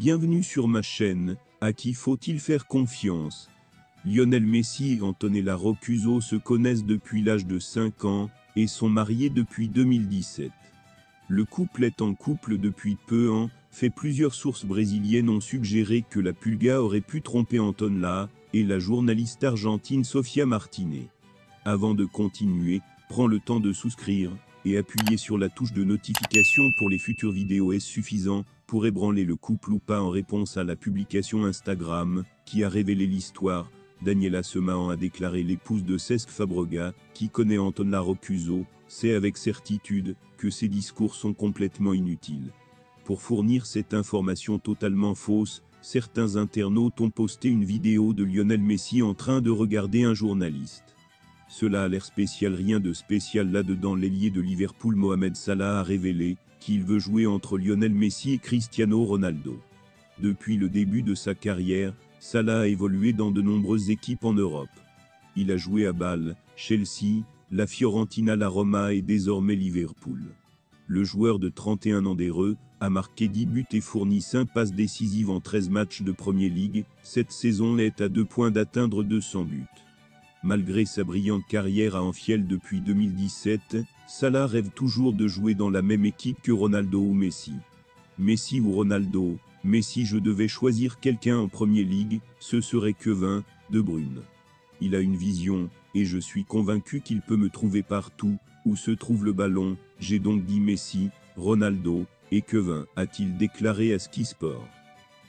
Bienvenue sur ma chaîne. À qui faut-il faire confiance? Lionel Messi et Antonella Roccuzzo se connaissent depuis l'âge de 5 ans et sont mariés depuis 2017. Le couple est en couple depuis peu ans, fait plusieurs sources brésiliennes ont suggéré que la Pulga aurait pu tromper Antonella et la journaliste argentine Sofia Martinez. Avant de continuer, prends le temps de souscrire et appuyer sur la touche de notification pour les futures vidéos. Est-ce suffisant pour ébranler le couple ou pas? En réponse à la publication Instagram qui a révélé l'histoire, Daniela Semahan a déclaré: l'épouse de Cesc Fabregas, qui connaît Antonella Roccuzzo, sait avec certitude que ces discours sont complètement inutiles. Pour fournir cette information totalement fausse, certains internautes ont posté une vidéo de Lionel Messi en train de regarder un journaliste. Cela a l'air spécial, rien de spécial là-dedans. L'ailier de Liverpool Mohamed Salah a révélé qu'il veut jouer entre Lionel Messi et Cristiano Ronaldo. Depuis le début de sa carrière, Salah a évolué dans de nombreuses équipes en Europe. Il a joué à Bâle, Chelsea, la Fiorentina, la Roma et désormais Liverpool. Le joueur de 31 ans d'Ereux a marqué 10 buts et fourni 5 passes décisives en 13 matchs de Premier League. Cette saison est à 2 points d'atteindre 200 buts. Malgré sa brillante carrière à Anfield depuis 2017, Salah rêve toujours de jouer dans la même équipe que Ronaldo ou Messi. Messi ou Ronaldo? Mais si je devais choisir quelqu'un en Premier League, ce serait Kevin De Bruyne. Il a une vision, et je suis convaincu qu'il peut me trouver partout où se trouve le ballon. J'ai donc dit Messi, Ronaldo et Kevin, a-t-il déclaré à Sky Sport.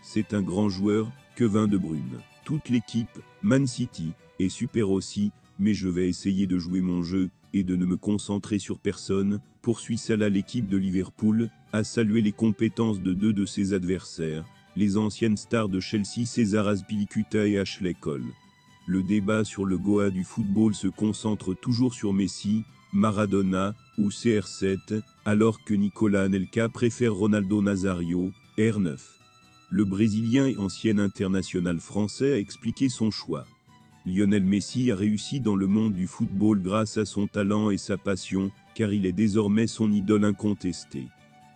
C'est un grand joueur, Kevin De Bruyne. Toute l'équipe, Man City, est super aussi, mais je vais essayer de jouer mon jeu et de ne me concentrer sur personne, poursuit Salah. L'équipe de Liverpool a salué les compétences de 2 de ses adversaires, les anciennes stars de Chelsea César Azpilicueta et Ashley Cole. Le débat sur le Goat du football se concentre toujours sur Messi, Maradona ou CR7, alors que Nicolas Anelka préfère Ronaldo Nazario, R9. Le Brésilien et ancien international français a expliqué son choix. Lionel Messi a réussi dans le monde du football grâce à son talent et sa passion, car il est désormais son idole incontestée.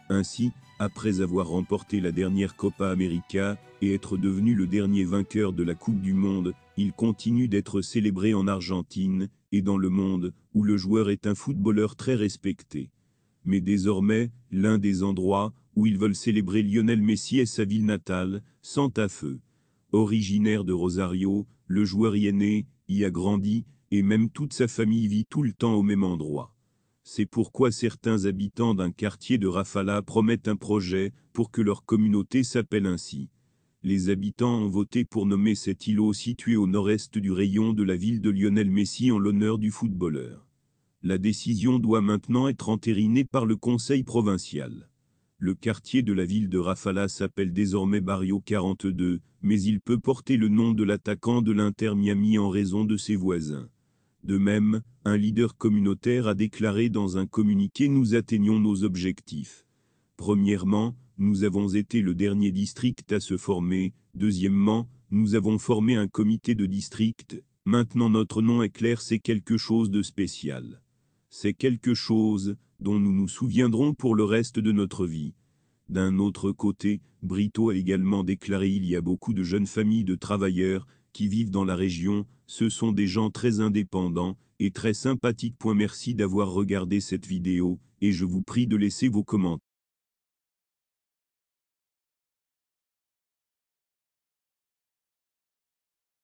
Ainsi, après avoir remporté la dernière Copa América et être devenu le dernier vainqueur de la Coupe du Monde, il continue d'être célébré en Argentine et dans le monde, où le joueur est un footballeur très respecté. Mais désormais, l'un des endroits où ils veulent célébrer Lionel Messi est sa ville natale, Santa Fe. Originaire de Rosario, le joueur y est né, y a grandi, et même toute sa famille vit tout le temps au même endroit. C'est pourquoi certains habitants d'un quartier de Rafala promettent un projet pour que leur communauté s'appelle ainsi. Les habitants ont voté pour nommer cet îlot situé au nord-est du rayon de la ville de Lionel Messi en l'honneur du footballeur. La décision doit maintenant être entérinée par le conseil provincial. Le quartier de la ville de Rafala s'appelle désormais Barrio 42, mais il peut porter le nom de l'attaquant de l'Inter Miami en raison de ses voisins. De même, un leader communautaire a déclaré dans un communiqué: nous atteignons nos objectifs. Premièrement, nous avons été le dernier district à se former. Deuxièmement, nous avons formé un comité de district. Maintenant notre nom est clair, c'est quelque chose de spécial. C'est quelque chose dont nous nous souviendrons pour le reste de notre vie. D'un autre côté, Brito a également déclaré: il y a beaucoup de jeunes familles de travailleurs qui vivent dans la région, ce sont des gens très indépendants et très sympathiques. Merci d'avoir regardé cette vidéo, et je vous prie de laisser vos commentaires.